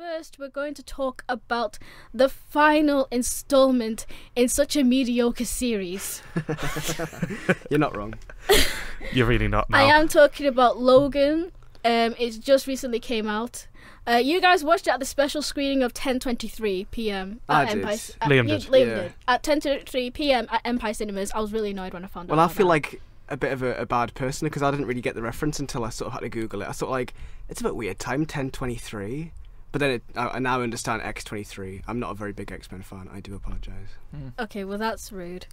first we're going to talk about the final installment in such a mediocre series. You're not wrong. You're really not now. I am talking about Logan. It just recently came out. You guys watched it at the special screening of 10:23 p.m. at Empire. Liam did. Liam did. At 10:23 p.m. at Empire Cinemas. I was really annoyed when I found out. Well, I feel like a bit of a bad person because I didn't really get the reference until I sort of had to Google it. I thought, like, it's a bit weird time, 10:23. But then I now understand X-23. I'm not a very big X-Men fan. I do apologise. Okay, well that's rude.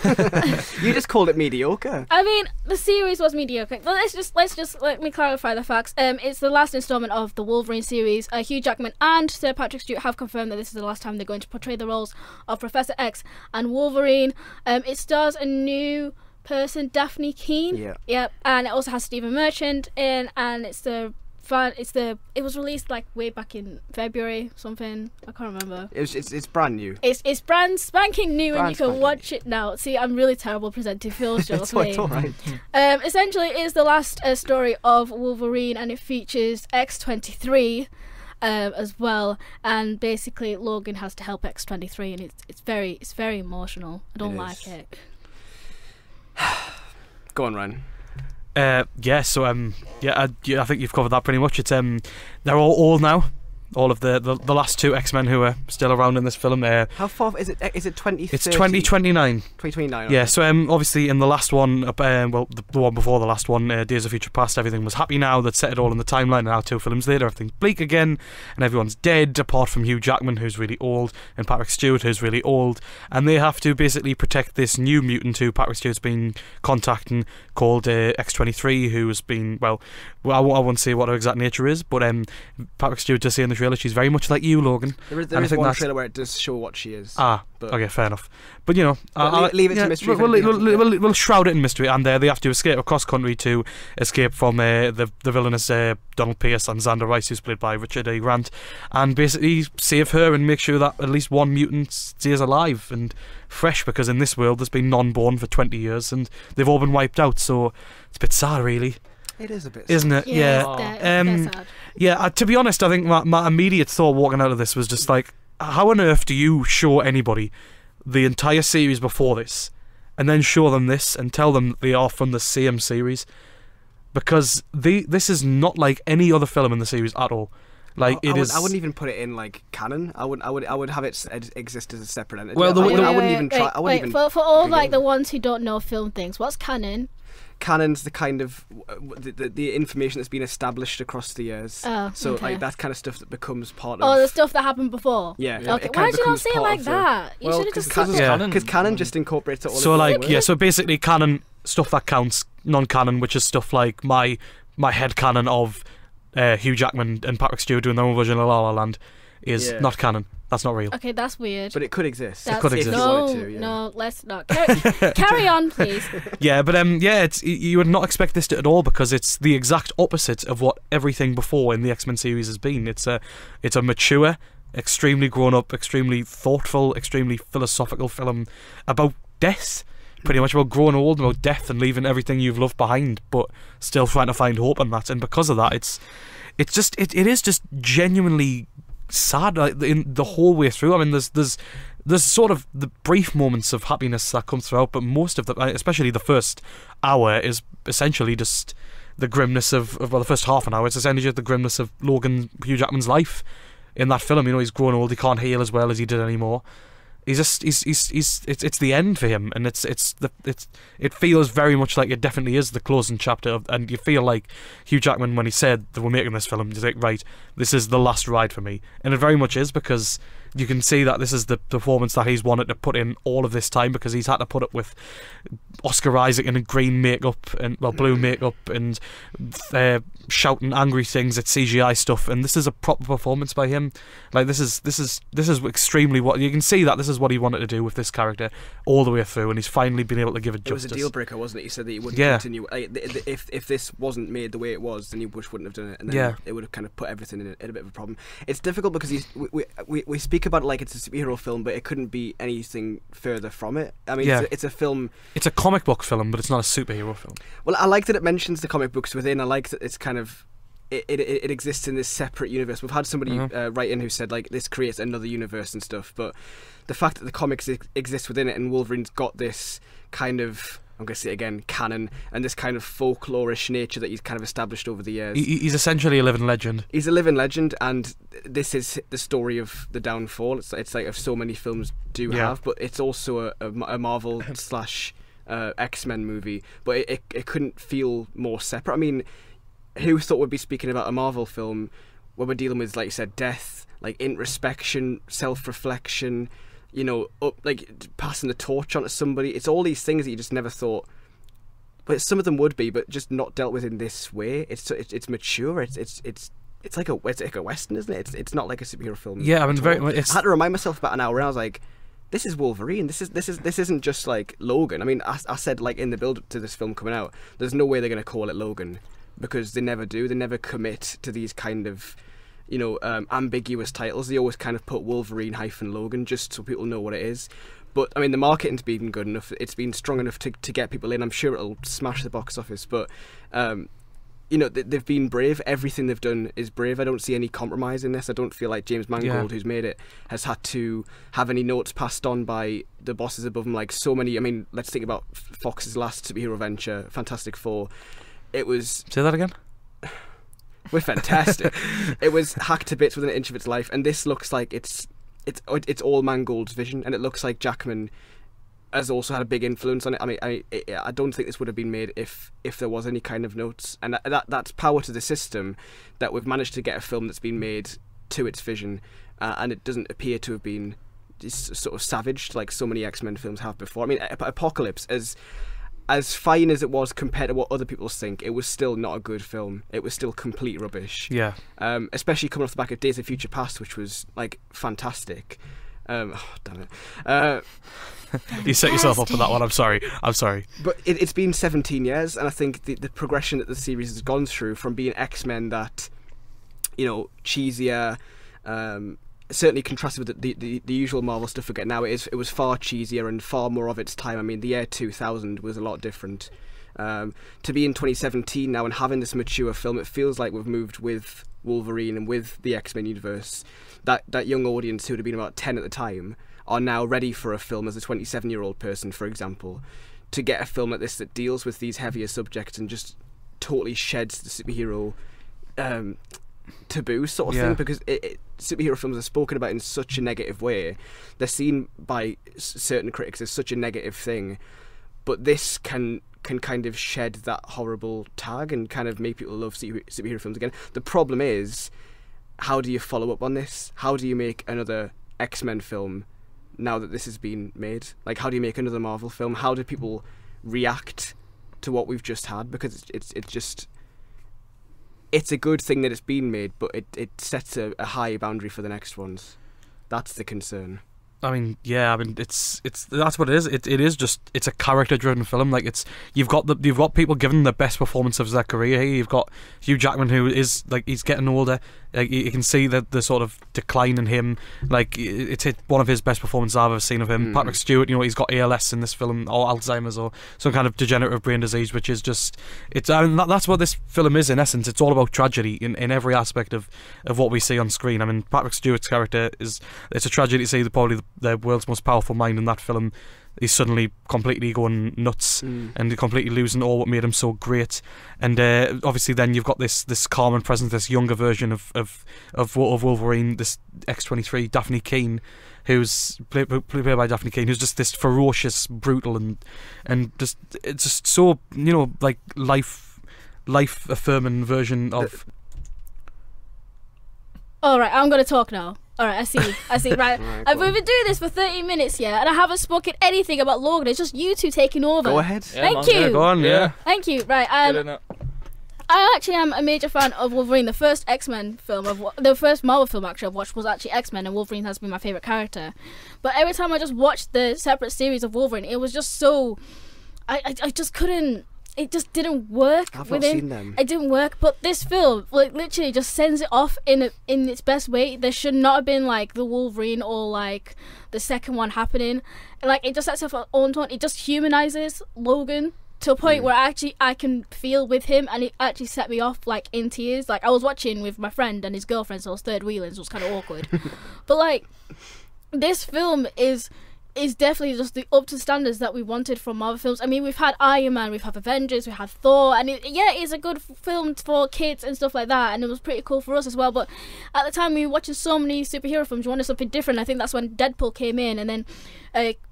You just called it mediocre. I mean, the series was mediocre. But let me clarify the facts. It's the last installment of the Wolverine series. Hugh Jackman and Sir Patrick Stewart have confirmed that this is the last time they're going to portray the roles of Professor X and Wolverine. It stars a new person, Daphne Keane. Yeah. Yep. And it also has Stephen Merchant in, and it was released like way back in February something. I can't remember. It's brand new. It's brand spanking new, and you can watch it now. See, I'm really terrible presenting film shows. It's all right. Essentially, it is the last story of Wolverine, and it features X-23 as well. And basically, Logan has to help X-23, and it's very emotional. I don't like it. Go on, Ryan. I think you've covered that pretty much. It's they're all old now. All of the last two X-Men who are still around in this film. How far is it? Is it 2030? It's 2029. 2029. Okay. Yeah. So obviously in the last one, the one before the last one, Days of Future Past, everything was happy now. They'd set it all in the timeline, and now 2 films later, everything's bleak again, and everyone's dead apart from Hugh Jackman, who's really old, and Patrick Stewart, who's really old, and they have to basically protect this new mutant who Patrick Stewart's been contacting, called X-23, who's been I won't say what her exact nature is, but Patrick Stewart does say in the trailer she's very much like you, Logan. There is one trailer where it does show what she is. Okay, fair enough. But you know, leave it to mystery. We'll shroud it in mystery, and they have to escape across country to escape from the villainous Donald Pierce and Xander Rice, who's played by Richard A. Grant, and basically save her and make sure that at least one mutant stays alive and fresh, because in this world there's been none born for 20 years and they've all been wiped out, so it's a bit sad, really. It is a bit sad. Isn't it? Yeah. To be honest, I think my immediate thought walking out of this was just like, how on earth do you show anybody the entire series before this and then show them this and tell them they are from the same series? Because this is not like any other film in the series at all. Like I wouldn't even put it in like canon. I would have it exist as a separate entity. Well, I wouldn't even try. For all like the ones who don't know film things, what's canon? Canon's the kind of the information that's been established across the years. Like that kind of stuff that becomes part of. Oh, the stuff that happened before. Yeah. Okay. Why did you not say it like that? You should have just said it. Because canon just incorporates it all. So basically, canon stuff that counts. Non-canon, which is stuff like my head canon of Hugh Jackman and Patrick Stewart doing their own version of La La Land is not canon. That's not real. Okay, that's weird. But it could exist. It could exist. No, let's not. Carry on, please. Yeah, but you would not expect this at all, because it's the exact opposite of what everything before in the X-Men series has been. It's a mature, extremely grown up, extremely thoughtful, extremely philosophical film about death. Pretty much about growing old, about death and leaving everything you've loved behind, but still trying to find hope in that. And because of that, it is just genuinely sad, like, in the whole way through. I mean, there's sort of the brief moments of happiness that come throughout, but most of especially the first hour, is essentially just the grimness of the first half an hour. It's essentially just the grimness of Hugh Jackman's life in that film. You know, he's grown old, he can't heal as well as he did anymore. It's the end for him, and it feels very much like it definitely is the closing chapter and you feel like Hugh Jackman, when he said that we're making this film, he's like, right, this is the last ride for me, and it very much is, because you can see that this is the performance that he's wanted to put in all of this time, because he's had to put up with Oscar Isaac in green makeup and blue makeup and shouting angry things at CGI stuff, and this is a proper performance by him. Like this is extremely what you can see, that this is what he wanted to do with this character all the way through, and he's finally been able to give it justice. It was a deal breaker, wasn't it? He said that he wouldn't continue. If this wasn't made the way it was, then he wouldn't have done it, and then it would have kind of put everything in a bit of a problem. It's difficult because we speak about it like it's a superhero film, but it couldn't be anything further from it. I mean, it's a film. It's a comic book film, but it's not a superhero film. Well, I like that it mentions the comic books within. I like that it's kind of it exists in this separate universe. We've had somebody write in who said like this creates another universe and stuff, but the fact that the comics exist within it and Wolverine's got this kind of, I'm going to say it again, canon, and this kind of folklorish nature that he's kind of established over the years. He's essentially a living legend. He's a living legend, and this is the story of the downfall. It's like so many films do have, but it's also a Marvel slash X-Men movie, but it couldn't feel more separate. I mean, who thought we'd be speaking about a Marvel film where we're dealing with, like you said, death, like introspection, self-reflection, you know, like passing the torch on to somebody. It's all these things that you just never thought. But some of them would be, but just not dealt with in this way. It's mature. It's like a western, isn't it? It's not like a superhero film. Yeah, I mean, I had to remind myself about an hour, and I was like, this is Wolverine. This isn't just like Logan. I mean, I said like in the build up to this film coming out, there's no way they're going to call it Logan, because they never do. They never commit to these kind of, you know, ambiguous titles. They always kind of put Wolverine -Logan just so people know what it is. But I mean, the marketing's been good enough. It's been strong enough to get people in. I'm sure it'll smash the box office. But you know, they've been brave. Everything they've done is brave. I don't see any compromise in this. I don't feel like James Mangold, who's made it, has had to have any notes passed on by the bosses above him. Like so many. I mean, let's think about Fox's last superhero venture, Fantastic Four. It was. Say that again. We're fantastic. It was hacked to bits within an inch of its life, and this looks like it's all Mangold's vision, and it looks like Jackman has also had a big influence on it. I mean, I don't think this would have been made if there was any kind of notes, and that's power to the system that we've managed to get a film that's been made to its vision, and it doesn't appear to have been just sort of savaged like so many X-Men films have before. I mean, Apocalypse, as fine as it was compared to what other people think, it was still not a good film. It was still complete rubbish. Yeah. Especially coming off the back of Days of Future Past, which was like fantastic. Oh, damn it. You set yourself up for that one. I'm sorry. But it's been 17 years, and I think the progression that the series has gone through from being X-Men that, you know, cheesier, certainly contrasted with the usual Marvel stuff we get now, it was far cheesier and far more of its time. I mean, the year 2000 was a lot different. To be in 2017 now and having this mature film, it feels like we've moved with Wolverine and with the X-Men universe. That young audience who would have been about 10 at the time are now ready for a film as a 27-year-old person, for example, to get a film like this that deals with these heavier subjects and just totally sheds the superhero taboo sort of thing, because superhero films are spoken about in such a negative way. They're seen by certain critics as such a negative thing, but this can kind of shed that horrible tag and kind of make people love superhero films again. The problem is, how do you follow up on this? How do you make another X-Men film now that this has been made? Like, how do you make another Marvel film? How do people react to what we've just had? Because it's a good thing that it's been made, but it sets a high boundary for the next ones. That's the concern. I mean, yeah. I mean, it's that's what it is. It is just, it's a character-driven film. Like, you've got people giving the best performance of their career here. You've got Hugh Jackman, who is like, he's getting older. Like, you can see the sort of decline in him. Like, it's one of his best performances I've ever seen of him. Patrick Stewart, you know, he's got ALS in this film, or Alzheimer's, or some kind of degenerative brain disease, which is just, I mean, that's what this film is in essence. It's all about tragedy in every aspect of what we see on screen. I mean, Patrick Stewart's character it's a tragedy to see probably the world's most powerful mind in that film. He's suddenly completely going nuts and completely losing all what made him so great. And obviously then you've got this calm and present, this younger version of Wolverine, this X-23, Daphne Keane, who's played by Daphne Keane, who's just this ferocious, brutal, and just, it's just so, you know, like life affirming version of... Alright, I'm going to talk now. Alright, I see, right. We've been doing this for 30 minutes, yeah, and I haven't spoken anything about Logan. It's just you two taking over. Go ahead. Yeah, Thank you. Go on, yeah. Thank you, right. I actually am a major fan of Wolverine. The first X-Men film, the first Marvel film actually I've watched was actually X-Men, and Wolverine has been my favourite character. But every time I just watched the separate series of Wolverine, it was just so... I just couldn't... It just didn't work. I've not seen them. It didn't work, but this film, like, literally just sends it off in its best way. There should not have been like the Wolverine or like the second one happening. Like, it just sets off its own tone. It just humanizes Logan to a point where I can feel with him, and it actually set me off like in tears. Like I was watching with my friend and his girlfriend, so I was third wheeling, so it was kind of awkward. But like this film is definitely just up to standards that we wanted from Marvel films. I mean, we've had Iron Man, we've had Avengers, we've had Thor, and it's a good film for kids and stuff like that, and it was pretty cool for us as well. But at the time we were watching so many superhero films, we wanted something different. I think that's when Deadpool came in, and then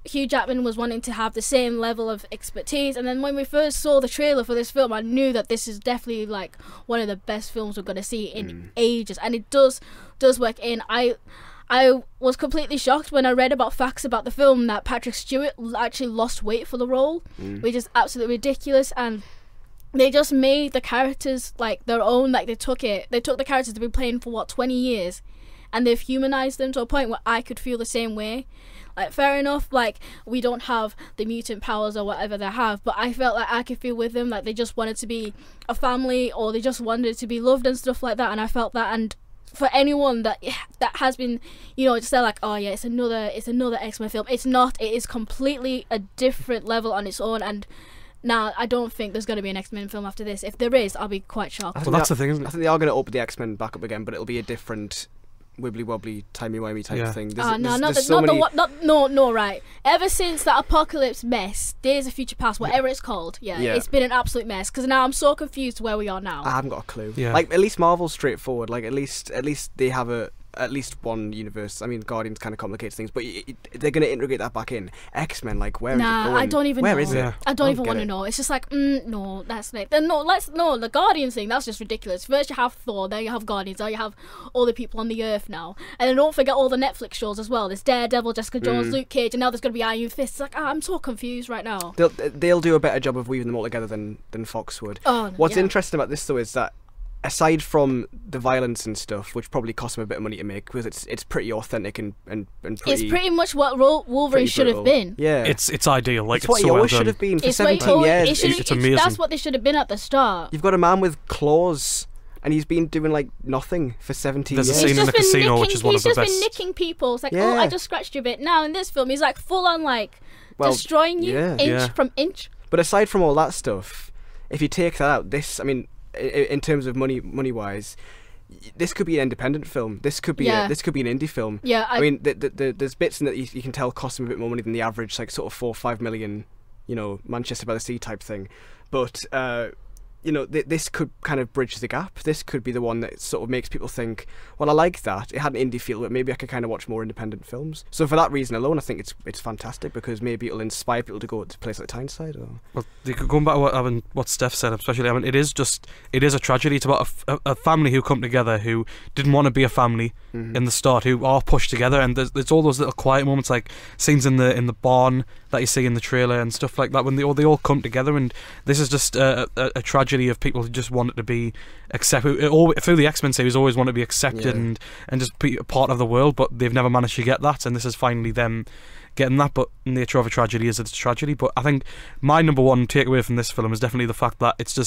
Hugh Jackman was wanting to have the same level of expertise. And then when we first saw the trailer for this film, I knew that this is definitely like one of the best films we're going to see in ages, and it does work in. I was completely shocked when I read about facts about the film that Patrick Stewart actually lost weight for the role, which is absolutely ridiculous. And they just made the characters like their own. Like they took the characters they've been playing for 20 years, and they've humanized them to a point where I could feel the same way. Like, fair enough, like, we don't have the mutant powers or whatever they have, but I felt like I could feel with them, like, they just wanted to be a family, or they just wanted to be loved and stuff like that, and I felt that. And for anyone that has been, just they're like, oh yeah, it's another X-Men film. It's not. It is completely a different level on its own. And now I don't think there's going to be an X-Men film after this. If there is, I'll be quite shocked. Well, that's the thing, isn't it? I think they are going to open the X-Men back up again, but it'll be a different wibbly wobbly timey-wimey type thing. Right. Ever since that Apocalypse mess, Days of Future Past, whatever it's called, it's been an absolute mess. Because now I'm so confused where we are now. I haven't got a clue. Yeah. Like, at least Marvel's straightforward. Like, at least they have at least one universe. I mean, Guardians kind of complicates things, but they're going to integrate that back in. X-Men, like, where is it going? I don't even know. Where is it? I don't even want to know. It's just like, no, that's not. The Guardians thing, that's just ridiculous. First you have Thor, then you have Guardians, now you have all the people on the Earth now. And then don't forget all the Netflix shows as well. There's Daredevil, Jessica Jones, Luke Cage, and now there's going to be Iron Fist. It's like, I'm so confused right now. They'll do a better job of weaving them all together than Fox would. What's interesting about this, though, is that aside from the violence and stuff, which probably cost them a bit of money to make, because it's pretty authentic and pretty. It's pretty much what Wolverine should have been. Yeah, it's ideal. Like, it's what he always should have been for 17 years. It's amazing. That's what they should have been at the start. You've got a man with claws, and he's been doing like nothing for 17 years. There's a scene in the casino which is one of the best. He's just been nicking people. It's like, I just scratched you a bit. Now in this film, he's like full on like destroying you inch from inch. But aside from all that stuff, if you take that out, this, I mean, in terms of money wise, this could be an independent film. This could be an indie film. Yeah, I mean, there's bits in that you can tell cost them a bit more money than the average, like sort of 4 or 5 million, Manchester by the Sea type thing. But this could kind of bridge the gap. This could be the one that sort of makes people think, well, I like that. It had an indie feel, but maybe I could kind of watch more independent films. So for that reason alone, I think it's fantastic, because maybe it'll inspire people to go to places like Tyneside. Well, going back to what Steph said, especially, I mean, it is a tragedy. It's about a family who come together who didn't want to be a family in the start, who are pushed together, and there's all those little quiet moments, like scenes in the barn that you see in the trailer and stuff like that, when they all come together. And this is just a tragedy of people who just wanted to be accepted. Through the X-Men series, always want to be accepted and just be a part of the world, but they've never managed to get that, and this is finally them getting that. But the nature of a tragedy is it's a tragedy. But I think my number one takeaway from this film is definitely the fact that it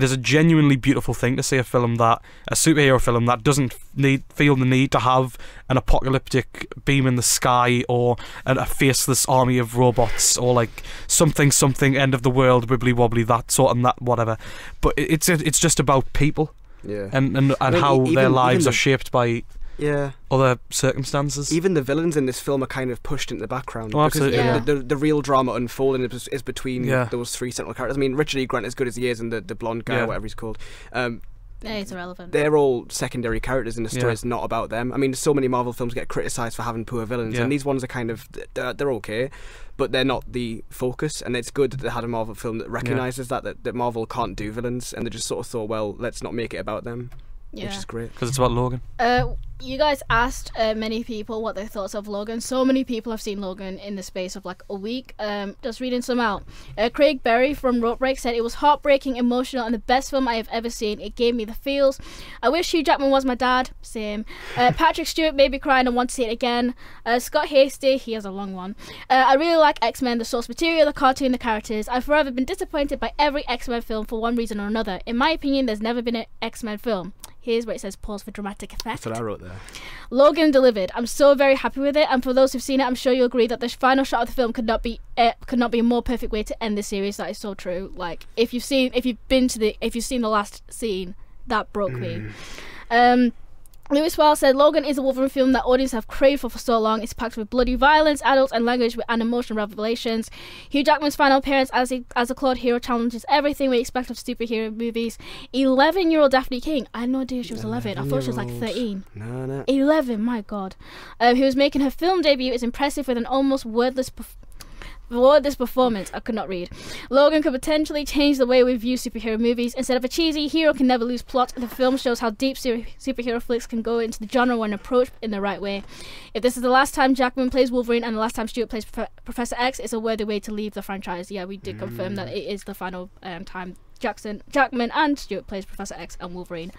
is a genuinely beautiful thing to see a superhero film that doesn't feel the need to have an apocalyptic beam in the sky, or a faceless army of robots, or like something end of the world wibbly wobbly, that sort and that whatever. But it's just about people, and how their lives are shaped by other circumstances. Even the villains in this film are kind of pushed into the background. Oh, absolutely. The real drama unfolding is between those three central characters. I mean, Richard E. Grant, as good as he is, and the blonde guy, or whatever he's called, it's irrelevant. They're all secondary characters in the story. It's not about them. I mean, so many Marvel films get criticised for having poor villains, and these ones are kind of, they're okay, but they're not the focus. And it's good that they had a Marvel film that recognises that Marvel can't do villains, and they just sort of thought, well, let's not make it about them. Which is great. Because it's about Logan. You guys asked many people what their thoughts of Logan. So many people have seen Logan in the space of like a week. Just reading some out. Craig Berry from Rope Break said, it was heartbreaking, emotional, and the best film I have ever seen. It gave me the feels. I wish Hugh Jackman was my dad. Same. Patrick Stewart made me cry and I want to see it again. Scott Hasty, he has a long one. I really like X-Men, the source material, the cartoon, the characters. I've forever been disappointed by every X-Men film for one reason or another. In my opinion, there's never been an X-Men film. Here's where it says pause for dramatic effect. That's what I wrote there. Logan delivered. I'm so very happy with it, and for those who've seen it, I'm sure you'll agree that the final shot of the film could not be a more perfect way to end the series. That is so true. Like, if you've seen the last scene, that broke me. Lewis Wells said, Logan is a Wolverine film that audiences have craved for so long. It's packed with bloody violence, adults, and language and emotional revelations. Hugh Jackman's final appearance as a Claude hero challenges everything we expect of superhero movies. 11-year-old Daphne King. I had no idea she was 11. I thought she was like 13. No. 11, my God. Who was making her film debut, is impressive with an almost wordless performance. I could not read. Logan could potentially change the way we view superhero movies. Instead of a cheesy hero can never lose plot, the film shows how deep superhero flicks can go into the genre when approached in the right way. If this is the last time Jackman plays Wolverine and the last time Stewart plays Professor X, it's a worthy way to leave the franchise. Yeah, we did confirm that it is the final time Jackman and Stewart plays Professor X and Wolverine.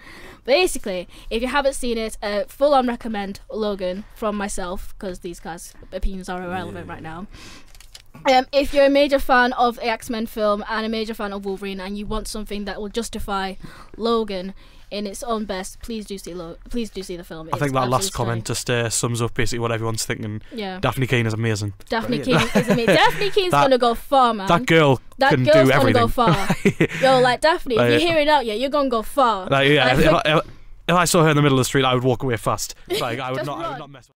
Basically, if you haven't seen it, full on recommend Logan from myself, because these guys' opinions are irrelevant right now. If you're a major fan of the X-Men film and a major fan of Wolverine, and you want something that will justify Logan in its own best, please do see the film. I think that last comment just sums up basically what everyone's thinking. Yeah. Daphne Keane is amazing. Daphne Keane is amazing. Daphne Keane's gonna go far, man. That girl can do everything. Gonna go far. Yo, like Daphne, if you're hearing out, you're gonna go far. If I saw her in the middle of the street, I would walk away fast. Like I would not mess with her.